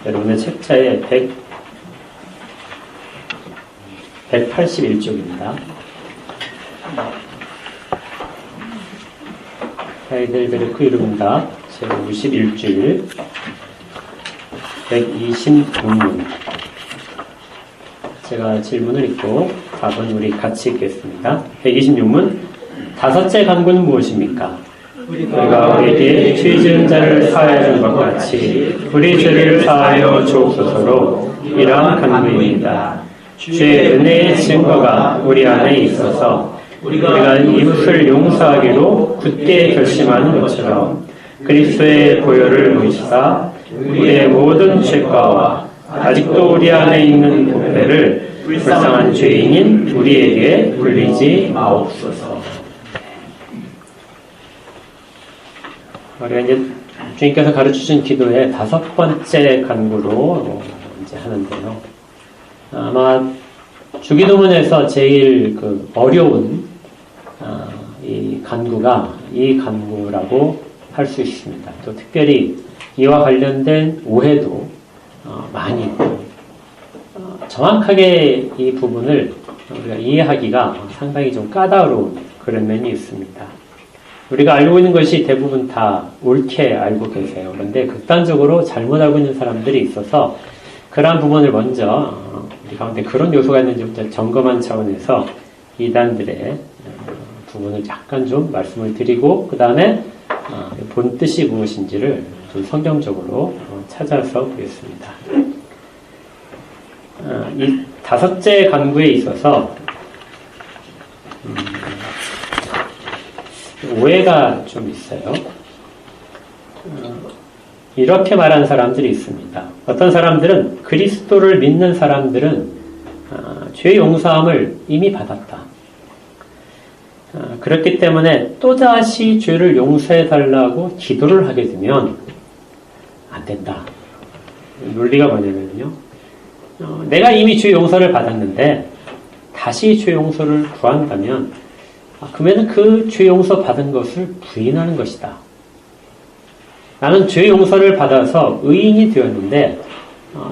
여러분의 책자에 181쪽입니다. 하이델베르크 이르문다 제51줄 126문. 제가 질문을 읽고 답은 우리 같이 읽겠습니다. 126문. 다섯째 간구는 무엇입니까? 우리가 우리에게 죄 지은 자를 사하여 준 것 같이 우리 죄를 사하여 주옵소서로 이러한 간구입니다. 주의 은혜의 증거가 우리 안에 있어서 우리가 이웃을 용서하기로 굳게 결심하는 것처럼 그리스도의 보혈을 의지사 우리의 모든 죄과와 아직도 우리 안에 있는 부패를 불쌍한 죄인인 우리에게 돌리지 마옵소서. 우리가 이제 주님께서 가르치신 기도의 5번째 간구로 이제 하는데요. 아마 주기도문에서 제일 어려운 이 간구가 이 간구라고 할 수 있습니다. 또 특별히 이와 관련된 오해도 많이 있고 정확하게 이 부분을 우리가 이해하기가 상당히 좀 까다로운 그런 면이 있습니다. 우리가 알고 있는 것이 대부분 다 옳게 알고 계세요. 그런데 극단적으로 잘못 알고 있는 사람들이 있어서 그러한 부분을 먼저 우리 가운데 그런 요소가 있는지 점검한 차원에서 이단들의 부분을 약간 좀 말씀을 드리고 그 다음에 본 뜻이 무엇인지를 좀 성경적으로 찾아서 보겠습니다. 이 5째 간구에 있어서 오해가 좀 있어요. 이렇게 말하는 사람들이 있습니다. 어떤 사람들은 그리스도를 믿는 사람들은 죄 용서함을 이미 받았다. 그렇기 때문에 또다시 죄를 용서해달라고 기도를 하게 되면 안 된다. 논리가 뭐냐면요. 내가 이미 죄 용서를 받았는데 다시 죄 용서를 구한다면 그러면 그 죄 용서 받은 것을 부인하는 것이다. 나는 죄 용서를 받아서 의인이 되었는데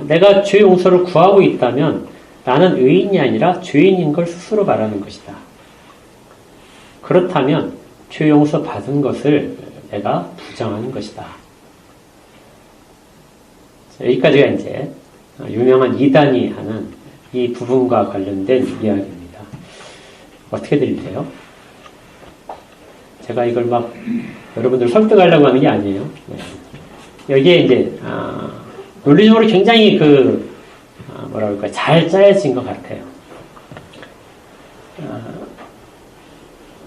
내가 죄 용서를 구하고 있다면 나는 의인이 아니라 죄인인 걸 스스로 말하는 것이다. 그렇다면 죄 용서 받은 것을 내가 부정하는 것이다. 여기까지가 이제 유명한 이단이 하는 이 부분과 관련된 이야기입니다. 어떻게 들리세요? 제가 이걸 막 여러분들 설득하려고 하는 게 아니에요. 여기에 이제 논리적으로 굉장히 잘 짜여진 것 같아요.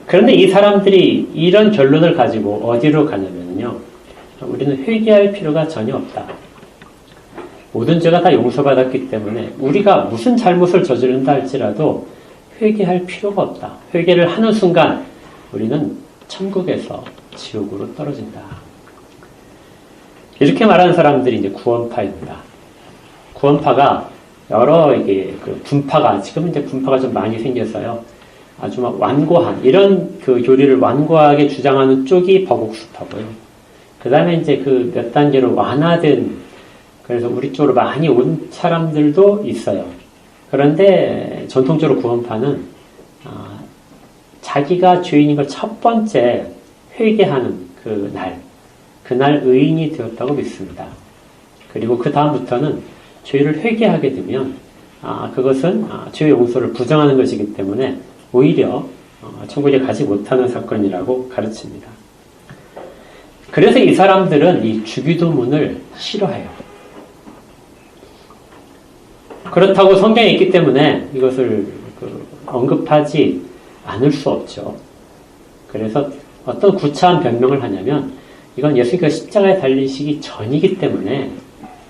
그런데 이 사람들이 이런 결론을 가지고 어디로 가냐면요. 우리는 회개할 필요가 전혀 없다. 모든 죄가 다 용서받았기 때문에 우리가 무슨 잘못을 저지른다 할지라도 회개할 필요가 없다. 회개를 하는 순간 우리는 천국에서 지옥으로 떨어진다. 이렇게 말하는 사람들이 이제 구원파입니다. 구원파가 여러 분파가 지금 이제 분파가 좀 많이 생겨서요. 아주 막 완고한 이런 교리를 완고하게 주장하는 쪽이 버국수파고요. 그 다음에 이제 몇 단계로 완화된 그래서 우리 쪽으로 많이 온 사람들도 있어요. 그런데 전통적으로 구원파는 자기가 죄인인 걸 첫 번째 회개하는 그날 의인이 되었다고 믿습니다. 그리고 그 다음부터는 죄를 회개하게 되면 그것은 죄 용서를 부정하는 것이기 때문에 오히려 천국에 가지 못하는 사건이라고 가르칩니다. 그래서 이 사람들은 이 주기도문을 싫어해요. 그렇다고 성경에 있기 때문에 이것을 언급하지 않을 수 없죠. 그래서 어떤 구차한 변명을 하냐면 이건 예수님께서 십자가에 달리시기 전이기 때문에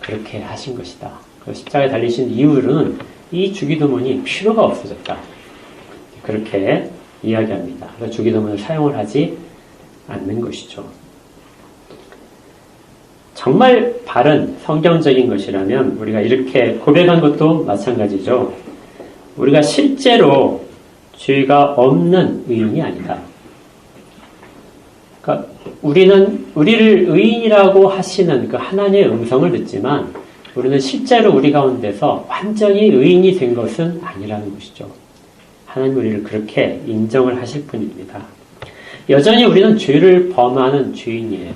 그렇게 하신 것이다. 십자가에 달리신 이유는 이 주기도문이 필요가 없어졌다. 그렇게 이야기합니다. 그래서 주기도문을 사용을 하지 않는 것이죠. 정말 바른 성경적인 것이라면 우리가 이렇게 고백한 것도 마찬가지죠. 우리가 실제로 죄가 없는 의인이 아니다. 그러니까 우리를 의인이라고 하시는 그 하나님의 음성을 듣지만 우리는 실제로 우리 가운데서 완전히 의인이 된 것은 아니라는 것이죠. 하나님 우리를 그렇게 인정을 하실 뿐입니다. 여전히 우리는 죄를 범하는 죄인이에요.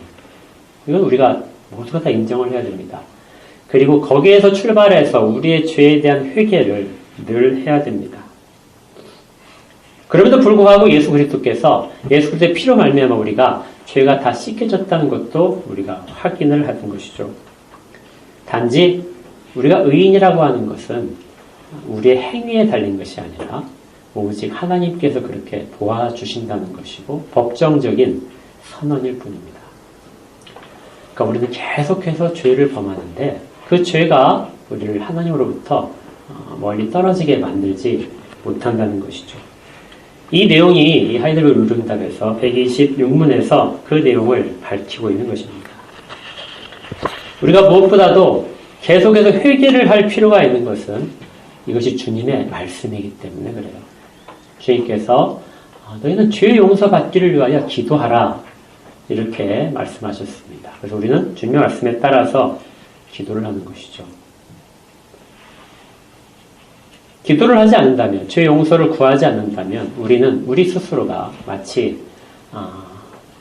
이건 우리가 모두가 다 인정을 해야 됩니다. 그리고 거기에서 출발해서 우리의 죄에 대한 회개를 늘 해야 됩니다. 그럼에도 불구하고 예수 그리스도께서 예수 그리스도의 피로 말미암아 우리가 죄가 다 씻겨졌다는 것도 우리가 확인을 하는 것이죠. 단지 우리가 의인이라고 하는 것은 우리의 행위에 달린 것이 아니라 오직 하나님께서 그렇게 도와주신다는 것이고 법정적인 선언일 뿐입니다. 그러니까 우리는 계속해서 죄를 범하는데 그 죄가 우리를 하나님으로부터 멀리 떨어지게 만들지 못한다는 것이죠. 이 내용이 하이델베르 루름답에서 126문에서 그 내용을 밝히고 있는 것입니다. 우리가 무엇보다도 계속해서 회개를 할 필요가 있는 것은 이것이 주님의 말씀이기 때문에 그래요. 주님께서 너희는 죄 용서받기를 위하여 기도하라 이렇게 말씀하셨습니다. 그래서 우리는 주님의 말씀에 따라서 기도를 하는 것이죠. 기도를 하지 않는다면, 죄 용서를 구하지 않는다면 우리는 우리 스스로가 마치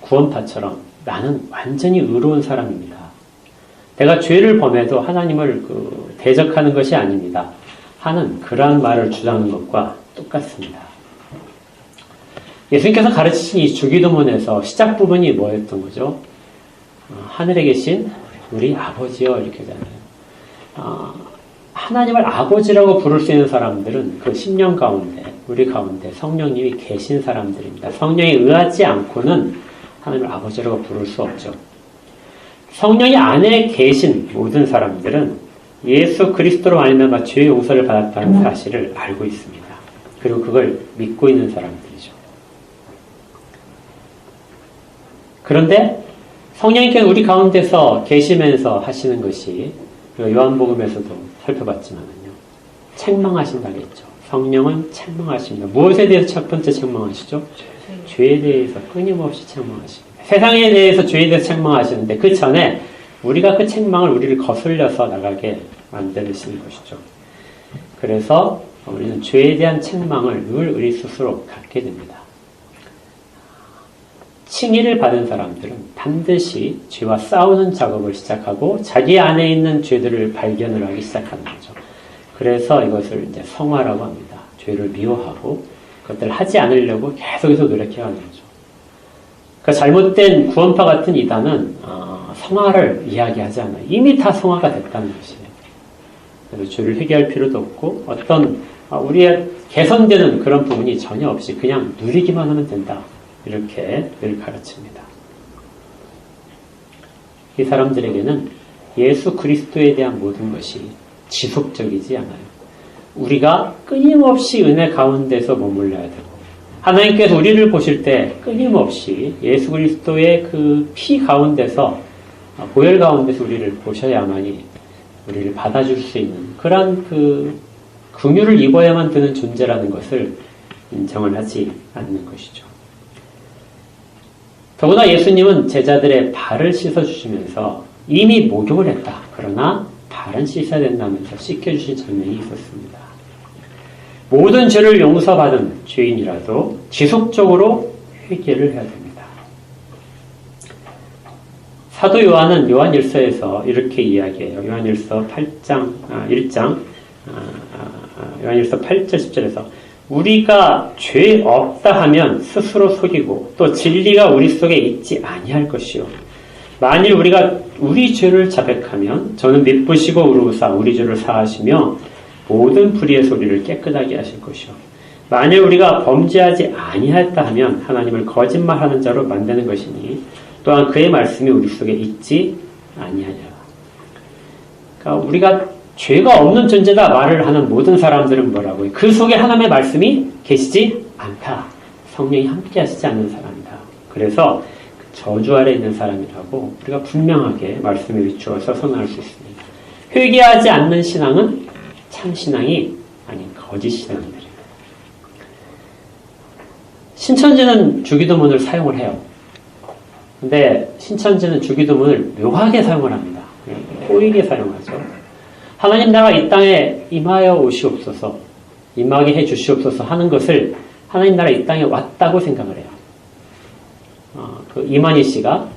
구원파처럼 나는 완전히 의로운 사람입니다. 내가 죄를 범해도 하나님을 대적하는 것이 아닙니다. 하는 그러한 말을 주장하는 것과 똑같습니다. 예수님께서 가르치신 이 주기도문에서 시작 부분이 뭐였던 거죠? 하늘에 계신 우리 아버지여 이렇게 하잖아요. 하나님을 아버지라고 부를 수 있는 사람들은 그 심령 가운데 우리 가운데 성령님이 계신 사람들입니다. 성령에 의하지 않고는 하나님을 아버지라고 부를 수 없죠. 성령이 안에 계신 모든 사람들은 예수 그리스도로 말미암아 죄의 용서를 받았다는 사실을 알고 있습니다. 그리고 그걸 믿고 있는 사람들이죠. 그런데 성령님께서 우리 가운데서 계시면서 하시는 것이 요한복음에서도 살펴봤지만요. 책망하신다고 했죠. 성령은 책망하십니다. 무엇에 대해서 첫 번째 책망하시죠? 죄에 대해서 끊임없이 책망하십니다. 세상에 대해서 죄에 대해서 책망하시는데 그 전에 우리가 그 책망을 우리를 거슬려서 나가게 만드시는 것이죠. 그래서 우리는 죄에 대한 책망을 늘 우리 스스로 갖게 됩니다. 칭의를 받은 사람들은 반드시 죄와 싸우는 작업을 시작하고 자기 안에 있는 죄들을 발견을 하기 시작하는 거죠. 그래서 이것을 이제 성화라고 합니다. 죄를 미워하고 그것들을 하지 않으려고 계속해서 노력해가는 거죠. 그러니까 잘못된 구원파 같은 이단은 성화를 이야기하지 않아요. 이미 다 성화가 됐다는 것이에요. 그래서 죄를 회개할 필요도 없고 어떤 우리의 개선되는 그런 부분이 전혀 없이 그냥 누리기만 하면 된다. 이렇게 늘 가르칩니다. 이 사람들에게는 예수 그리스도에 대한 모든 것이 지속적이지 않아요. 우리가 끊임없이 은혜 가운데서 머물러야 되고 하나님께서 우리를 보실 때 끊임없이 예수 그리스도의 그 피 가운데서 보혈 가운데서 우리를 보셔야만이 우리를 받아줄 수 있는 그런 그 긍휼을 입어야만 되는 존재라는 것을 인정을 하지 않는 것이죠. 더구나 예수님은 제자들의 발을 씻어주시면서 이미 목욕을 했다. 그러나 발은 씻어야 된다면서 씻겨주신 장면이 있었습니다. 모든 죄를 용서받은 죄인이라도 지속적으로 회개를 해야 됩니다. 사도 요한은 요한일서에서 이렇게 이야기해요. 요한일서 1장 8절 10절에서 우리가 죄 없다 하면 스스로 속이고 또 진리가 우리 속에 있지 아니할 것이요. 만일 우리가 우리 죄를 자백하면 저는 미쁘시고 의로우사 우리 죄를 사하시며 모든 불의의 소리를 깨끗하게 하실 것이요. 만일 우리가 범죄하지 아니하였다 하면 하나님을 거짓말하는 자로 만드는 것이니 또한 그의 말씀이 우리 속에 있지 아니하니라. 그러니까 우리가 죄가 없는 존재다 말을 하는 모든 사람들은 뭐라고요? 그 속에 하나님의 말씀이 계시지 않다. 성령이 함께 하시지 않는 사람이다. 그래서 저주 아래 있는 사람이라고 우리가 분명하게 말씀에 비추어서 선언할 수 있습니다. 회개하지 않는 신앙은 참 신앙이 아닌 거짓 신앙들입니다. 신천지는 주기도문을 사용을 해요. 근데 신천지는 주기도문을 묘하게 사용을 합니다. 꼬이게 사용하죠. 하나님 나라가 이 땅에 임하여 오시옵소서, 임하게 해 주시옵소서 하는 것을 하나님 나라 이 땅에 왔다고 생각을 해요. 그 이만희 씨가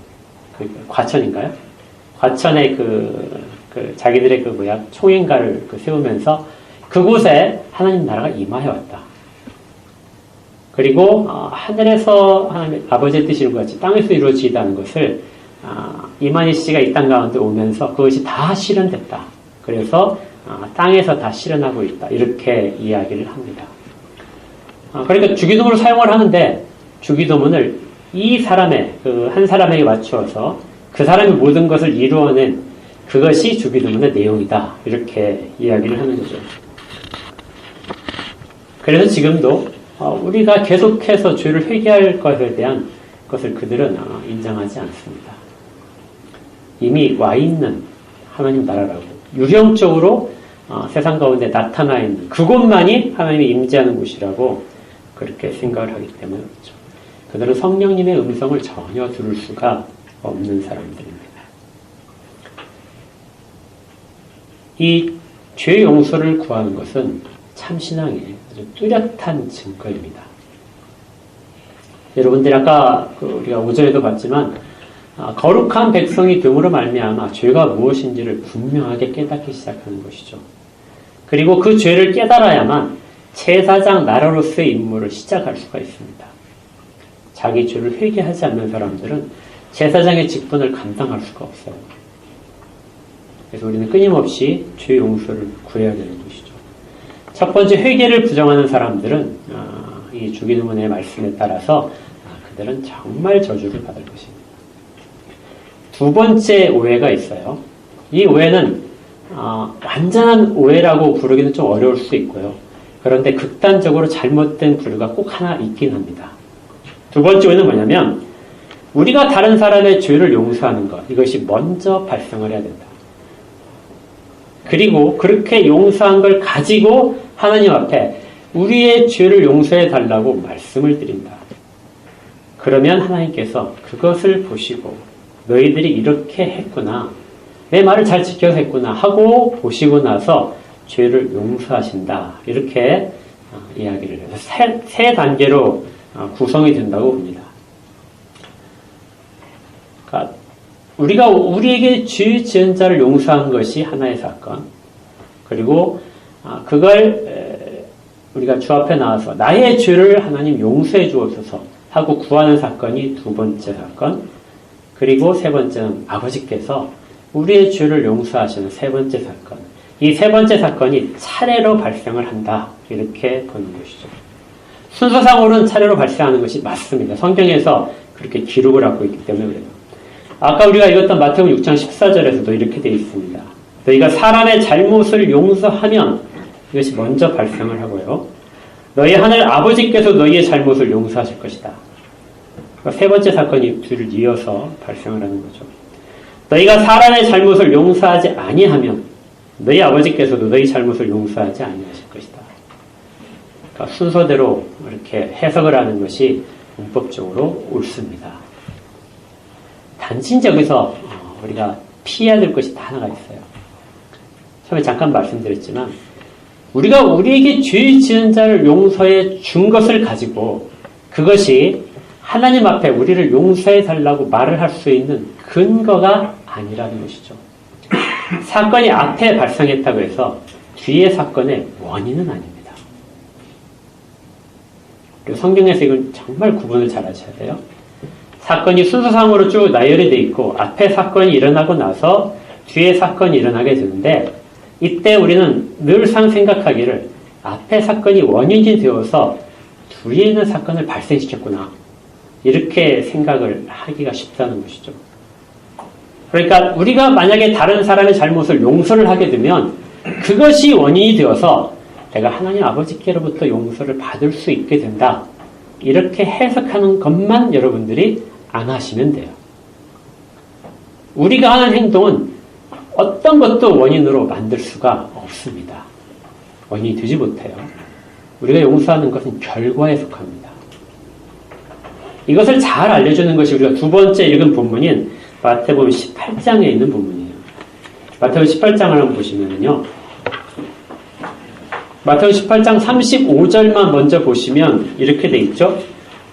그 과천인가요? 과천에 자기들의 총행가를 세우면서 그곳에 하나님 나라가 임하여 왔다. 그리고 하늘에서 하나님 아버지의 뜻이 이룬 것 같이 땅에서 이루어지다는 것을 이만희 씨가 이 땅 가운데 오면서 그것이 다 실현됐다. 그래서 땅에서 다 실현하고 있다. 이렇게 이야기를 합니다. 그러니까 주기도문을 사용을 하는데 주기도문을 이 사람의 한 사람에게 맞추어서 그 사람이 모든 것을 이루어낸 그것이 주기도문의 내용이다. 이렇게 이야기를 하는 거죠. 그래서 지금도 우리가 계속해서 죄를 회개할 것에 대한 것을 그들은 인정하지 않습니다. 이미 와 있는 하나님 나라라고 유형적으로 세상 가운데 나타나 있는 그곳만이 하나님이 임재하는 곳이라고 그렇게 생각을 하기 때문에 그렇죠. 그들은 성령님의 음성을 전혀 들을 수가 없는 사람들입니다. 이 죄 용서를 구하는 것은 참신앙의 아주 뚜렷한 증거입니다. 여러분들이 아까 우리가 오전에도 봤지만 거룩한 백성이 됨으로 말미암아 죄가 무엇인지를 분명하게 깨닫기 시작하는 것이죠. 그리고 그 죄를 깨달아야만 제사장 나라로서의 임무를 시작할 수가 있습니다. 자기 죄를 회개하지 않는 사람들은 제사장의 직분을 감당할 수가 없어요. 그래서 우리는 끊임없이 죄 용서를 구해야 되는 것이죠. 첫 번째 회개를 부정하는 사람들은 이 주기도문의 말씀에 따라서 그들은 정말 저주를 받을 것입니다. 두 번째 오해가 있어요. 이 오해는 완전한 오해라고 부르기는 좀 어려울 수 있고요. 그런데 극단적으로 잘못된 부류가 꼭 하나 있긴 합니다. 두 번째 오해는 뭐냐면 우리가 다른 사람의 죄를 용서하는 것, 이것이 먼저 발생을 해야 된다. 그리고 그렇게 용서한 걸 가지고 하나님 앞에 우리의 죄를 용서해 달라고 말씀을 드린다. 그러면 하나님께서 그것을 보시고 너희들이 이렇게 했구나, 내 말을 잘 지켜서 했구나 하고 보시고 나서 죄를 용서하신다. 이렇게 이야기를 해서 세 단계로 구성이 된다고 봅니다. 그러니까 우리가 우리에게 죄 지은 자를 용서한 것이 하나의 사건, 그리고 그걸 우리가 주 앞에 나와서 나의 죄를 하나님 용서해 주옵소서 하고 구하는 사건이 두 번째 사건, 그리고 세 번째는 아버지께서 우리의 죄를 용서하시는 세 번째 사건. 이 세 번째 사건이 차례로 발생을 한다. 이렇게 보는 것이죠. 순서상으로는 차례로 발생하는 것이 맞습니다. 성경에서 그렇게 기록을 하고 있기 때문에 그래요. 아까 우리가 읽었던 마태복음 6장 14절에서도 이렇게 되어 있습니다. 너희가 사람의 잘못을 용서하면 이것이 먼저 발생을 하고요. 너희 하늘 아버지께서 너희의 잘못을 용서하실 것이다. 그러니까 세 번째 사건이 뒤를 이어서 발생을 하는 거죠. 너희가 사람의 잘못을 용서하지 아니하면 너희 아버지께서도 너희 잘못을 용서하지 아니하실 것이다. 그러니까 순서대로 이렇게 해석을 하는 것이 문법적으로 옳습니다. 단지 여기서 우리가 피해야 될 것이 하나가 있어요. 처음에 잠깐 말씀드렸지만 우리가 우리에게 죄 지은 자를 용서해 준 것을 가지고 그것이 하나님 앞에 우리를 용서해 달라고 말을 할 수 있는 근거가 아니라는 것이죠. 사건이 앞에 발생했다고 해서 뒤의 사건의 원인은 아닙니다. 그리고 성경에서 이건 정말 구분을 잘 하셔야 돼요. 사건이 순서상으로 쭉 나열이 되어 있고 앞에 사건이 일어나고 나서 뒤에 사건이 일어나게 되는데 이때 우리는 늘상 생각하기를 앞에 사건이 원인이 되어서 뒤에 있는 사건을 발생시켰구나. 이렇게 생각을 하기가 쉽다는 것이죠. 그러니까 우리가 만약에 다른 사람의 잘못을 용서를 하게 되면 그것이 원인이 되어서 내가 하나님 아버지께로부터 용서를 받을 수 있게 된다. 이렇게 해석하는 것만 여러분들이 안 하시면 돼요. 우리가 하는 행동은 어떤 것도 원인으로 만들 수가 없습니다. 원인이 되지 못해요. 우리가 용서하는 것은 결과에 속합니다. 이것을 잘 알려주는 것이 우리가 두 번째 읽은 본문인 마태복음 18장에 있는 본문이에요. 마태복음 18장을 한번 보시면요. 마태복음 18장 35절만 먼저 보시면 이렇게 돼 있죠.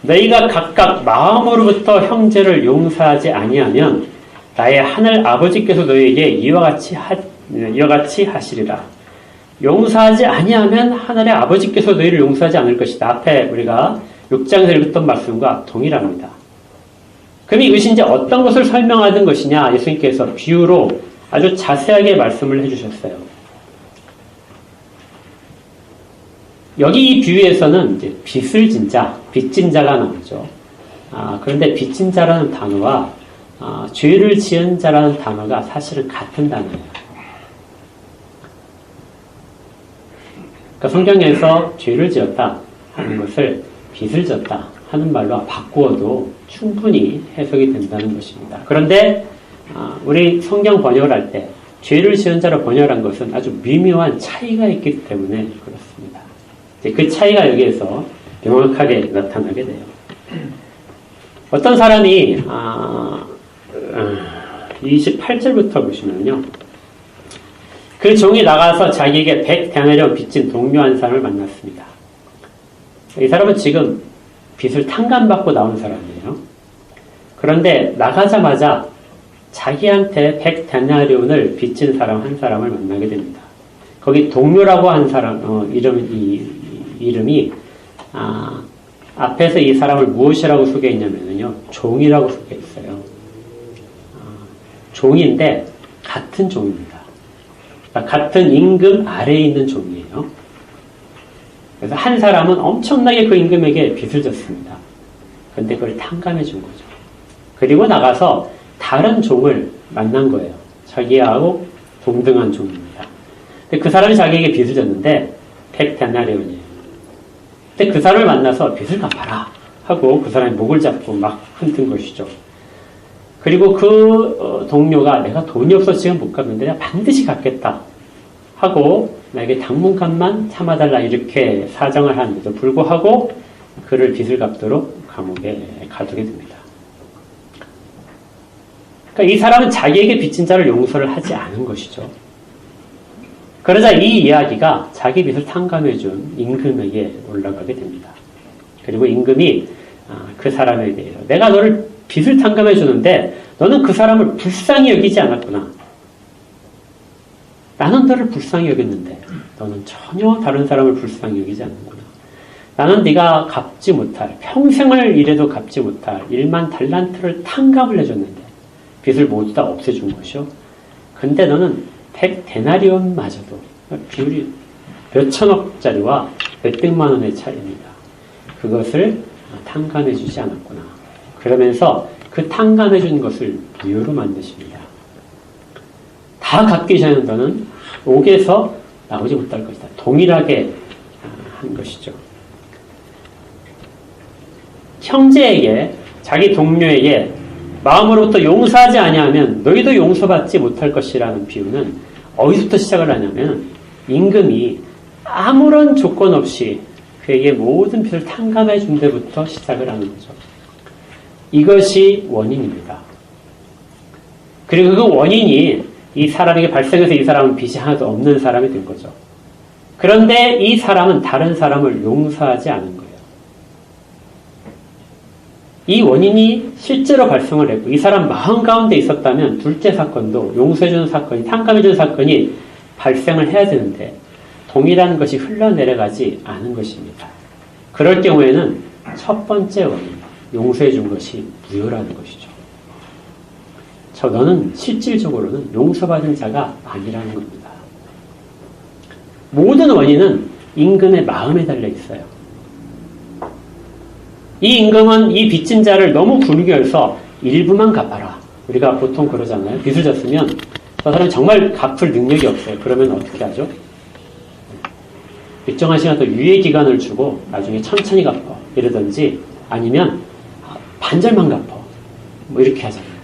너희가 각각 마음으로부터 형제를 용서하지 아니하면 나의 하늘 아버지께서 너희에게 이와 같이 하시리라. 용서하지 아니하면 하늘의 아버지께서 너희를 용서하지 않을 것이다. 앞에 우리가 6장에서 읽었던 말씀과 동일합니다. 그럼 이것이 이제 어떤 것을 설명하는 것이냐? 예수님께서 비유로 아주 자세하게 말씀을 해주셨어요. 여기 이 비유에서는 이제 빚을 진 자, 빚진 자가 나오죠. 그런데 빚진 자라는 단어와 죄를 지은 자라는 단어가 사실은 같은 단어예요. 그러니까 성경에서 죄를 지었다 하는 것을 빚을 졌다 하는 말로 바꾸어도 충분히 해석이 된다는 것입니다. 그런데 우리 성경 번역을 할 때 죄를 지은 자로 번역한 것은 아주 미묘한 차이가 있기 때문에 그렇습니다. 그 차이가 여기에서 명확하게 나타나게 돼요. 어떤 사람이 28절부터 보시면요. 그 종이 나가서 자기에게 100데나리온 빚진 동료 한 사람을 만났습니다. 이 사람은 지금 빚을 탕감받고 나온 사람이에요. 그런데 나가자마자 자기한테 100데나리온을 빚진 사람 한 사람을 만나게 됩니다. 거기 동료라고 한 사람 이름이 앞에서 이 사람을 무엇이라고 소개했냐면요. 종이라고 소개했어요. 종인데 같은 종입니다. 그러니까 같은 임금 아래에 있는 종이에요. 그래서 한 사람은 엄청나게 그 임금에게 빚을 졌습니다. 그런데 그걸 탕감해 준 거죠. 그리고 나가서 다른 종을 만난 거예요. 자기하고 동등한 종입니다. 근데 그 사람이 자기에게 빚을 졌는데 100데나리온이에요. 근데 그 사람을 만나서 빚을 갚아라 하고 그 사람이 목을 잡고 막 흔든 것이죠. 그리고 그 동료가 내가 돈이 없어서 지금 못 갚는데 내가 반드시 갚겠다 하고 나에게 당분간만 참아달라 이렇게 사정을 하는데도 불구하고 그를 빚을 갚도록 감옥에 가두게 됩니다. 그러니까 이 사람은 자기에게 빚진 자를 용서를 하지 않은 것이죠. 그러자 이 이야기가 자기 빚을 탕감해준 임금에게 올라가게 됩니다. 그리고 임금이 그 사람에 대해서 내가 너를 빚을 탕감해 주는데 너는 그 사람을 불쌍히 여기지 않았구나. 나는 너를 불쌍히 여겼는데 너는 전혀 다른 사람을 불쌍히 여기지 않는구나. 나는 네가 갚지 못할 평생을 일해도 갚지 못할 1만 달란트를 탕감을 해줬는데 빚을 모두 다 없애준 것이요. 근데 너는 100데나리온마저도 비율이 몇천억짜리와 몇백만 원의 차이입니다. 그것을 탕감해 주지 않았구나. 그러면서 그 탕감해 준 것을 무효로 만드십니다. 다 갚기 전에 너는 옥에서 나오지 못할 것이다. 동일하게 한 것이죠. 형제에게 자기 동료에게 마음으로부터 용서하지 아니하면 너희도 용서받지 못할 것이라는 비유는 어디서부터 시작을 하냐면 임금이 아무런 조건 없이 그에게 모든 빚을 탕감해 준 데부터 시작을 하는 거죠. 이것이 원인입니다. 그리고 그 원인이 이 사람에게 발생해서 이 사람은 빚이 하나도 없는 사람이 된 거죠. 그런데 이 사람은 다른 사람을 용서하지 않은 거예요. 이 원인이 실제로 발생을 했고 이 사람 마음 가운데 있었다면 둘째 사건도 용서해주는 사건이 탕감해주는 사건이 발생을 해야 되는데 동일한 것이 흘러내려가지 않은 것입니다. 그럴 경우에는 첫 번째 원인, 용서해준 것이 무효라는 것이죠. 너는 실질적으로는 용서받은 자가 아니라는 겁니다. 모든 원인은 임금의 마음에 달려 있어요. 이 임금은 이 빚진 자를 너무 분개해서 일부만 갚아라. 우리가 보통 그러잖아요. 빚을 졌으면 저 사람이 정말 갚을 능력이 없어요. 그러면 어떻게 하죠? 일정한 시간 더 유예 기간을 주고 나중에 천천히 갚아. 이러든지 아니면 반절만 갚아. 뭐 이렇게 하잖아요.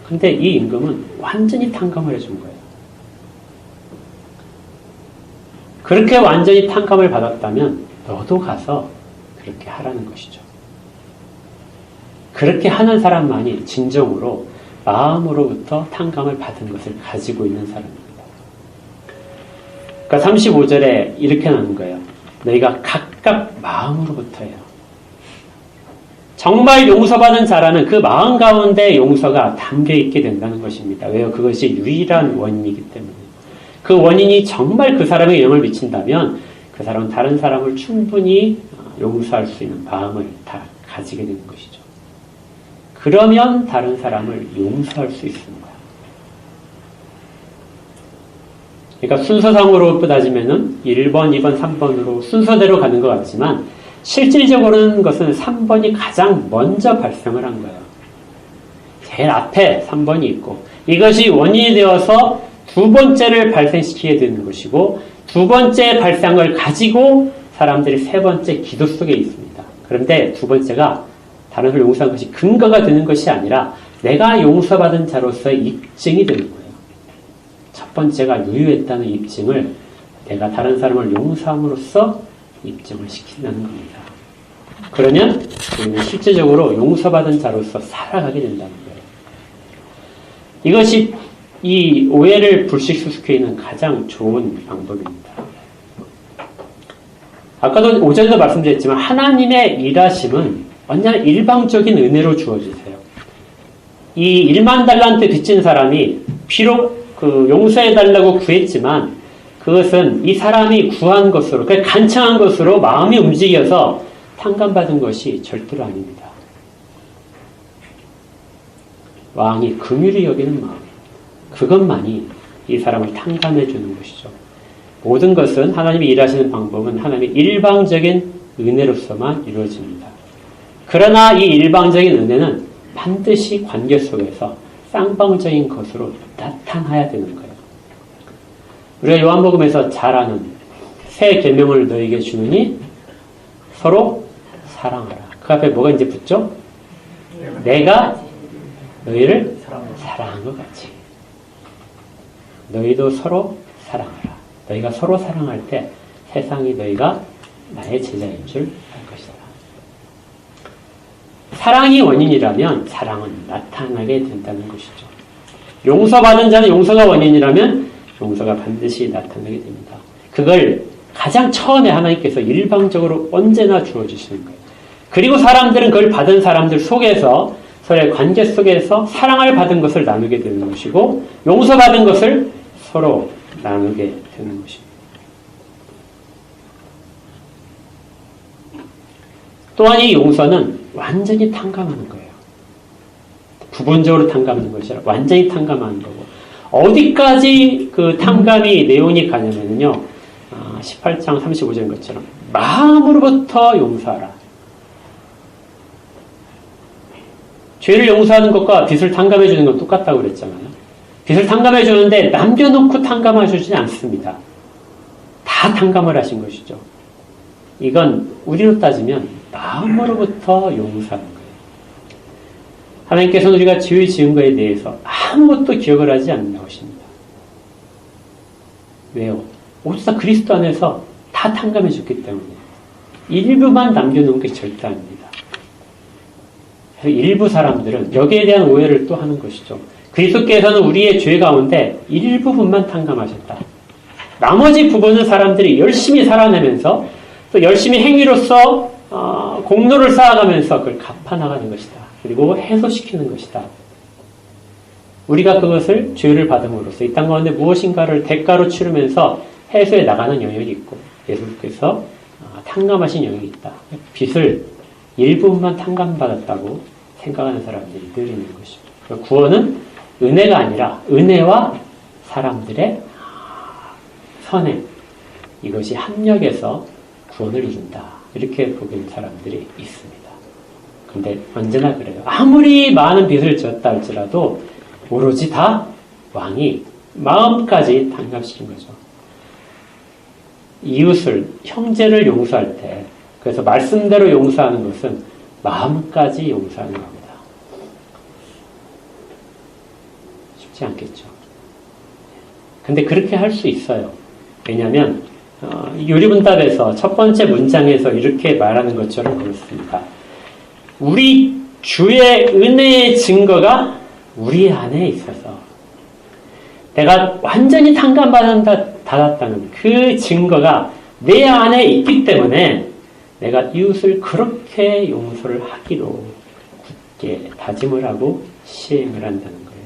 근데 이 임금은 완전히 탕감을 해준 거예요. 그렇게 완전히 탕감을 받았다면 너도 가서 그렇게 하라는 것이죠. 그렇게 하는 사람만이 진정으로 마음으로부터 탕감을 받은 것을 가지고 있는 사람입니다. 그러니까 35절에 이렇게 나오는 거예요. 너희가 각각 마음으로부터예요. 정말 용서받은 자라는 그 마음 가운데 용서가 담겨있게 된다는 것입니다. 왜요? 그것이 유일한 원인이기 때문에. 그 원인이 정말 그 사람에게 영향을 미친다면 그 사람은 다른 사람을 충분히 용서할 수 있는 마음을 다 가지게 되는 것이죠. 그러면 다른 사람을 용서할 수 있는 거예요. 그러니까 순서상으로 따지면은 1번, 2번, 3번으로 순서대로 가는 것 같지만 실질적으로는 것은 3번이 가장 먼저 발생을 한 거예요. 제일 앞에 3번이 있고 이것이 원인이 되어서 두 번째를 발생시키게 되는 것이고 두 번째 발생을 가지고 사람들이 세 번째 기도 속에 있습니다. 그런데 두 번째가 다른 사람을 용서한 것이 근거가 되는 것이 아니라 내가 용서받은 자로서의 입증이 되는 거예요. 첫 번째가 유효했다는 입증을 내가 다른 사람을 용서함으로써 입증을 시킨다는 겁니다. 그러면 우리는 실제적으로 용서받은 자로서 살아가게 된다는 거예요. 이것이 이 오해를 불식수수케이는 가장 좋은 방법입니다. 아까도 오전에도 말씀드렸지만 하나님의 일하심은 언제나 일방적인 은혜로 주어지세요. 이 1만 달란트 빚진 사람이 비록 그 용서해달라고 구했지만 그것은 이 사람이 구한 것으로, 그 간청한 것으로 마음이 움직여서 탕감받은 것이 절대로 아닙니다. 왕이 긍휼히 여기는 마음, 그것만이 이 사람을 탕감해 주는 것이죠. 모든 것은 하나님이 일하시는 방법은 하나님의 일방적인 은혜로서만 이루어집니다. 그러나 이 일방적인 은혜는 반드시 관계 속에서 쌍방적인 것으로 나타나야 되는 거예요. 우리가 요한복음에서 잘 아는 새 계명을 너희에게 주느니 서로 사랑하라. 그 앞에 뭐가 이제 붙죠? 내가 너희를 사랑한 것 같이 너희도 서로 사랑하라. 너희가 서로 사랑할 때 세상이 너희가 나의 제자인 줄 알 것이다. 사랑이 원인이라면 사랑은 나타나게 된다는 것이죠. 용서받은 자는 용서가 원인이라면 용서가 반드시 나타나게 됩니다. 그걸 가장 처음에 하나님께서 일방적으로 언제나 주어주시는 거예요. 그리고 사람들은 그걸 받은 사람들 속에서 서로의 관계 속에서 사랑을 받은 것을 나누게 되는 것이고 용서받은 것을 서로 나누게 되는 것입니다. 또한 이 용서는 완전히 탕감하는 거예요. 부분적으로 탕감하는 것이 아니라 완전히 탕감하는 거고 어디까지 그 탕감이 내용이 가냐면요. 18장 35절인 것처럼 마음으로부터 용서하라. 죄를 용서하는 것과 빚을 탕감해 주는 건 똑같다고 그랬잖아요. 빚을 탕감해 주는데 남겨놓고 탕감해 주지 않습니다. 다 탕감을 하신 것이죠. 이건 우리로 따지면 마음으로부터 용서하는 거예요. 하나님께서는 우리가 죄를 지은 것에 대해서 아무것도 기억을 하지 않는 것입니다. 왜요? 모두 다 그리스도 안에서 다 탕감해 줬기 때문에 일부만 남겨놓은 게 절대 아닙니다. 그래서 일부 사람들은 여기에 대한 오해를 또 하는 것이죠. 그리스도께서는 우리의 죄 가운데 일부분만 탕감하셨다. 나머지 부분은 사람들이 열심히 살아내면서 또 열심히 행위로서 공로를 쌓아가면서 그걸 갚아나가는 것이다. 그리고 해소시키는 것이다. 우리가 그것을 죄를 받음으로써 이 땅 가운데 무엇인가를 대가로 치르면서 해소해 나가는 영역이 있고 예수께서 탕감하신 영역이 있다. 빚을 일부분만 탕감받았다고 생각하는 사람들이 늘 있는 것입니다. 구원은 은혜가 아니라 은혜와 사람들의 선행, 이것이 합력해서 구원을 이룬다. 이렇게 보는 사람들이 있습니다. 근데 언제나 그래요. 아무리 많은 빚을 졌다 할지라도 오로지 다 왕이 마음까지 탕감시킨 거죠. 이웃을, 형제를 용서할 때 그래서 말씀대로 용서하는 것은 마음까지 용서하는 겁니다. 쉽지 않겠죠. 근데 그렇게 할 수 있어요. 왜냐하면 요리문답에서 첫 번째 문장에서 이렇게 말하는 것처럼 그렇습니다. 우리 주의 은혜의 증거가 우리 안에 있어서 내가 완전히 탕감받았다는 그 증거가 내 안에 있기 때문에 내가 이웃을 그렇게 용서를 하기로 굳게 다짐을 하고 시행을 한다는 거예요.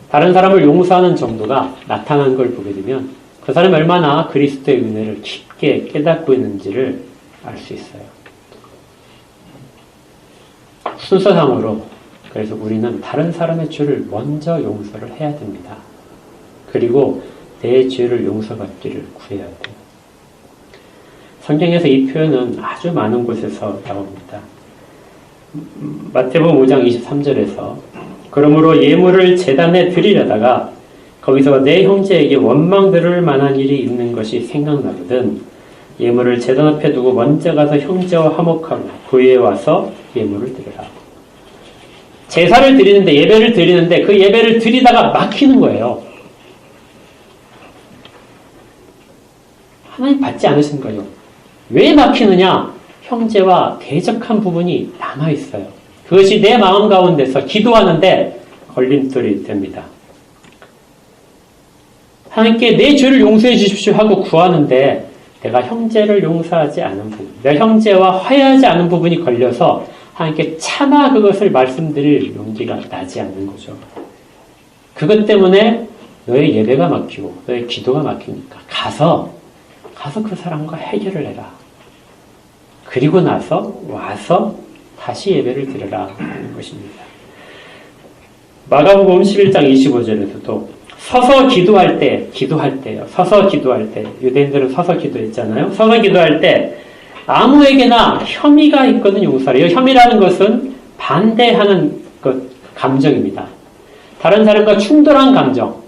다른 사람을 용서하는 정도가 나타난 걸 보게 되면 그 사람이 얼마나 그리스도의 은혜를 깊게 깨닫고 있는지를 알 수 있어요. 순서상으로 그래서 우리는 다른 사람의 죄를 먼저 용서를 해야 됩니다. 그리고 내 죄를 용서받기를 구해야 돼요. 성경에서 이 표현은 아주 많은 곳에서 나옵니다. 마태복음 5장 23절에서 그러므로 예물을 제단에 드리려다가 거기서 내 형제에게 원망 들을 만한 일이 있는 것이 생각나거든 예물을 제단 앞에 두고 먼저 가서 형제와 화목하고 그 위에 와서 예물을 드리라. 제사를 드리는데 예배를 드리는데 그 예배를 드리다가 막히는 거예요. 하나님 받지 않으신 거예요. 왜 막히느냐? 형제와 대적한 부분이 남아있어요. 그것이 내 마음 가운데서 기도하는데 걸림돌이 됩니다. 하나님께 내 죄를 용서해 주십시오 하고 구하는데 내가 형제를 용서하지 않은 부분, 내가 형제와 화해하지 않은 부분이 걸려서 하나님께 차마 그것을 말씀드릴 용기가 나지 않는 거죠. 그것 때문에 너의 예배가 막히고 너의 기도가 막히니까 가서 그 사람과 해결을 해라. 그리고 나서 와서 다시 예배를 드려라 하는 것입니다. 마가복음 11장 25절에서도 서서 기도할 때요. 서서 기도할 때 유대인들은 서서 기도했잖아요. 서서 기도할 때 아무에게나 혐의가 있거든 용서하라. 혐의라는 것은 반대하는 감정입니다. 다른 사람과 충돌한 감정,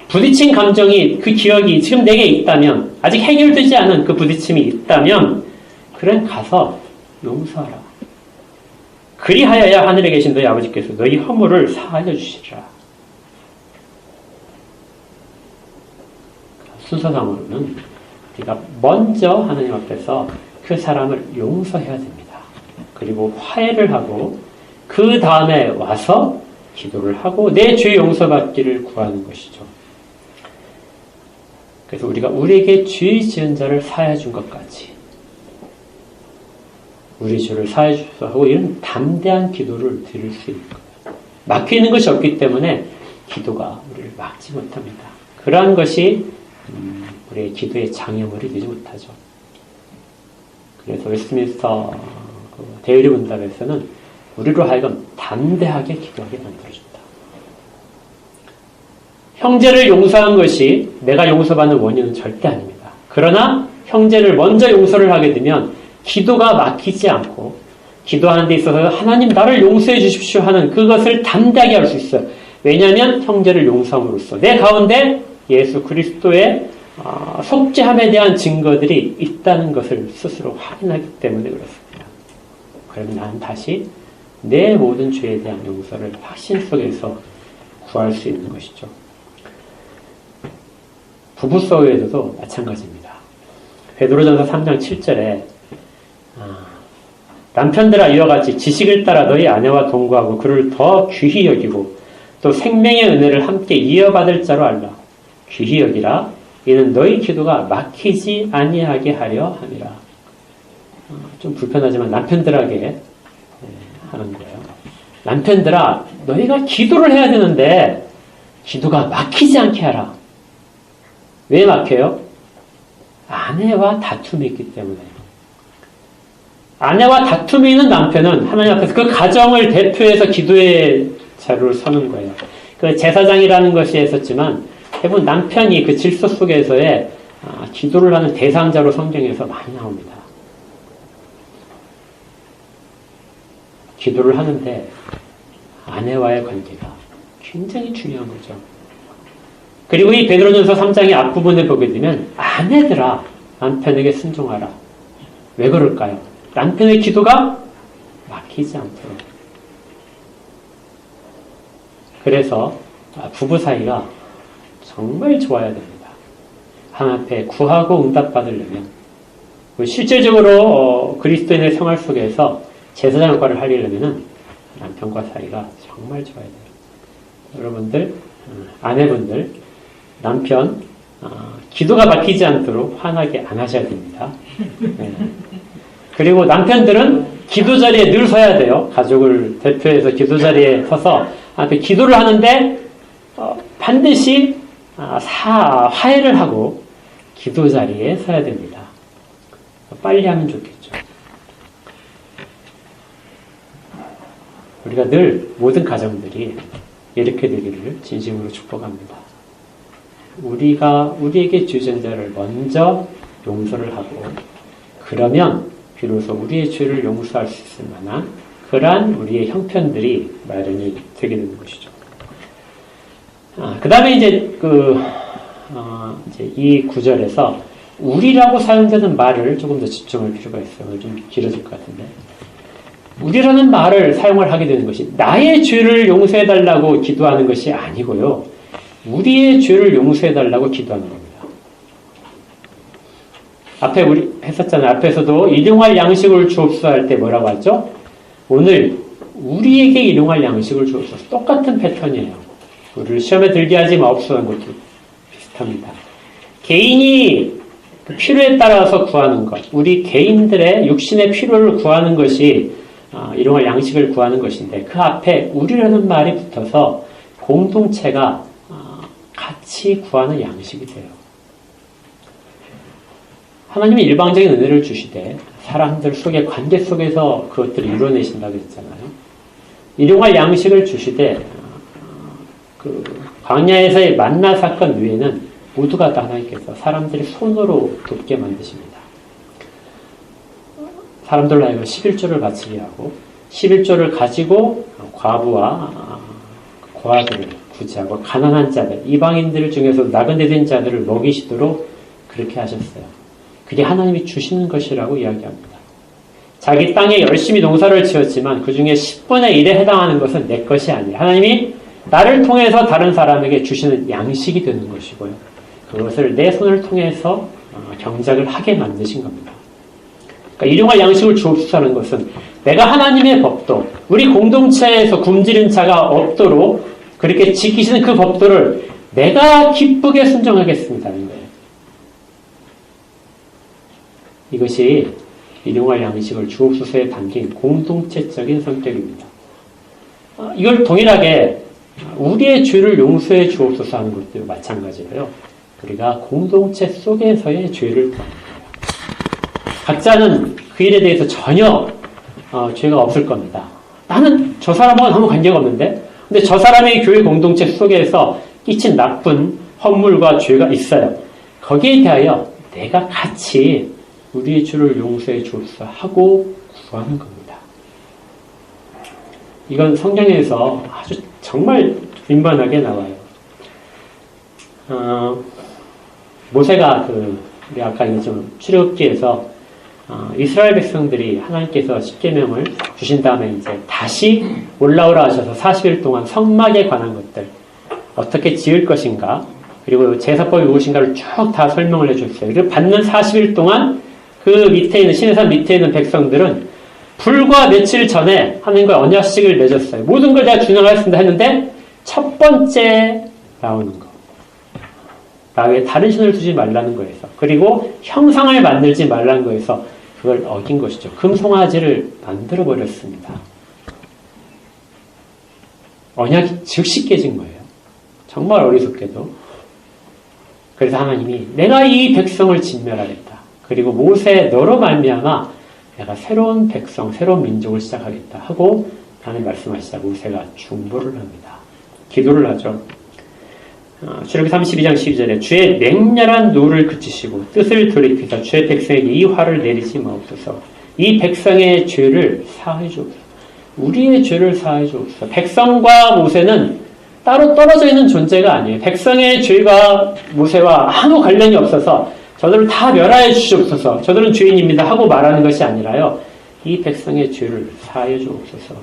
부딪힌 감정이 그 기억이 지금 내게 있다면 아직 해결되지 않은 그 부딪힘이 있다면 그래 가서 용서하라. 그리하여야 하늘에 계신 너희 아버지께서 너희 허물을 사하여 주시리라. 순서상으로는 우리가 먼저 하나님 앞에서 그 사람을 용서해야 됩니다. 그리고 화해를 하고 그 다음에 와서 기도를 하고 내 죄 용서받기를 구하는 것이죠. 그래서 우리가 우리에게 죄 지은 자를 사하여 준 것까지 우리 죄를 사하여 주소서 하고 이런 담대한 기도를 드릴 수 있는 거예요. 막히는 것이 없기 때문에 기도가 우리를 막지 못합니다. 그러한 것이 우리의 기도의 장애물이 되지 못하죠. 그래서 웨스트민스터 대의리 문답에서는 우리로 하여금 담대하게 기도하게 만들어준다. 형제를 용서한 것이 내가 용서받는 원인은 절대 아닙니다. 그러나 형제를 먼저 용서를 하게 되면 기도가 막히지 않고 기도하는 데 있어서 하나님 나를 용서해 주십시오 하는 그것을 담대하게 할 수 있어요. 왜냐하면 형제를 용서함으로써 내 가운데 예수 그리스도의 속죄함에 대한 증거들이 있다는 것을 스스로 확인하기 때문에 그렇습니다. 그러면 나는 다시 내 모든 죄에 대한 용서를 확신 속에서 구할 수 있는 것이죠. 부부싸움에서도 마찬가지입니다. 베드로전서 3장 7절에 남편들아 이와 같이 지식을 따라 너희 아내와 동거하고 그를 더 귀히 여기고 또 생명의 은혜를 함께 이어받을 자로 알라. 귀히 여기라. 이는 너희 기도가 막히지 아니하게 하려 함이라. 좀 불편하지만 남편들에게 하는 거예요. 남편들아 너희가 기도를 해야 되는데 기도가 막히지 않게 하라. 왜 막혀요? 아내와 다툼이 있기 때문에요. 아내와 다툼이 있는 남편은 하나님 앞에서 그 가정을 대표해서 기도의 자리를 서는 거예요. 그 제사장이라는 것이 있었지만 대부분 남편이 그 질서 속에서의 기도를 하는 대상자로 성경에서 많이 나옵니다. 기도를 하는데 아내와의 관계가 굉장히 중요한 거죠. 그리고 이 베드로전서 3장의 앞부분에 보게 되면 아내들아 남편에게 순종하라. 왜 그럴까요? 남편의 기도가 막히지 않도록. 그래서 부부 사이가 정말 좋아야 됩니다. 하나님 앞에 구하고 응답받으려면 실질적으로 그리스도인의 생활 속에서 제사장 역할을 하려면은 남편과 사이가 정말 좋아야 돼요. 여러분들, 아내분들, 남편, 기도가 막히지 않도록 화나게 안 하셔야 됩니다. 네. 그리고 남편들은 기도 자리에 늘 서야 돼요. 가족을 대표해서 기도 자리에 서서 앞에 기도를 하는데 반드시 화해를 하고 기도 자리에 서야 됩니다. 빨리 하면 좋겠죠. 우리가 늘 모든 가정들이 이렇게 되기를 진심으로 축복합니다. 우리가 우리에게 주신 자를 먼저 용서를 하고 그러면 비로소 우리의 죄를 용서할 수 있을 만한 그러한 우리의 형편들이 마련이 되게 되는 것이죠. 그 다음에 이제 이제 이 구절에서 우리라고 사용되는 말을 조금 더 집중할 필요가 있어요. 좀 길어질 것 같은데. 우리라는 말을 사용을 하게 되는 것이 나의 죄를 용서해달라고 기도하는 것이 아니고요. 우리의 죄를 용서해달라고 기도하는 겁니다. 앞에 우리 했었잖아요. 앞에서도 일용할 양식을 주옵소서 할 때 뭐라고 하죠? 오늘 우리에게 일용할 양식을 주옵소서. 똑같은 패턴이에요. 우리를 시험에 들게 하지 마옵소서 하는 것도 비슷합니다. 개인이 필요에 따라서 구하는 것, 우리 개인들의 육신의 필요를 구하는 것이 일용할 양식을 구하는 것인데 그 앞에 우리라는 말이 붙어서 공동체가 같이 구하는 양식이 돼요. 하나님이 일방적인 은혜를 주시되 사람들 속의 관계 속에서 그것들을 이루어내신다고 했잖아요. 일용할 양식을 주시되 그 광야에서의 만나 사건 외에는 모두가 다 하나님께서 사람들이 손으로 돕게 만드십니다. 사람들로 하여금 11조를 바치게 하고 11조를 가지고 과부와 고아들을 구제하고 가난한 자들, 이방인들 중에서 나그네 된 자들을 먹이시도록 그렇게 하셨어요. 그게 하나님이 주시는 것이라고 이야기합니다. 자기 땅에 열심히 농사를 지었지만 그 중에 10분의 1에 해당하는 것은 내 것이 아니에요. 하나님이 나를 통해서 다른 사람에게 주시는 양식이 되는 것이고요. 그것을 내 손을 통해서 경작을 하게 만드신 겁니다. 그러니까 일용할 양식을 주옵소서 하는 것은 내가 하나님의 법도 우리 공동체에서 굶주린 자가 없도록 그렇게 지키시는 그 법도를 내가 기쁘게 순종하겠습니다는 거예요. 이것이 일용할 양식을 주옵소서에 담긴 공동체적인 성격입니다. 이걸 동일하게 우리의 죄를 용서해 주옵소서 하는 것도 마찬가지로요. 우리가 공동체 속에서의 죄를 구합니다. 각자는 그 일에 대해서 전혀 죄가 없을 겁니다. 나는 저 사람하고는 아무 관계가 없는데 근데 저 사람의 교회 공동체 속에서 끼친 나쁜 허물과 죄가 있어요. 거기에 대하여 내가 같이 우리의 죄를 용서해 주옵소서 하고 구하는 겁니다. 이건 성경에서 아주 정말 빈번하게 나와요. 모세가 우리 아까 좀 출애굽기에서 이스라엘 백성들이 하나님께서 십계명을 주신 다음에 이제 다시 올라오라 하셔서 40일 동안 성막에 관한 것들 어떻게 지을 것인가 그리고 제사법이 무엇인가를 쭉 다 설명을 해줬어요. 그리고 받는 40일 동안 그 밑에 있는 시내산 밑에 있는 백성들은 불과 며칠 전에 하나님과 언약식을 맺었어요. 모든 걸 내가 준행하겠습니다 했는데 첫 번째 나오는 거. 나에게 다른 신을 두지 말라는 거에서 그리고 형상을 만들지 말라는 거에서 그걸 어긴 것이죠. 금송아지를 만들어버렸습니다. 언약이 즉시 깨진 거예요. 정말 어리석게도. 그래서 하나님이 내가 이 백성을 진멸하겠다. 그리고 모세 너로 말미암아 내가 새로운 백성, 새로운 민족을 시작하겠다 하고 하나님 말씀하시자 모세가 중보를 합니다. 기도를 하죠. 출애굽기 32장 12절에 주의 맹렬한 노를 그치시고 뜻을 돌이키사 주의 백성에게 이 화를 내리지 마옵소서. 이 백성의 죄를 사하여 주옵소서. 우리의 죄를 사하여 주옵소서. 백성과 모세는 따로 떨어져 있는 존재가 아니에요. 백성의 죄가 모세와 아무 관련이 없어서 저들을 다 멸하여 주시옵소서. 저들은 죄인입니다 하고 말하는 것이 아니라요. 이 백성의 죄를 사하여 주옵소서.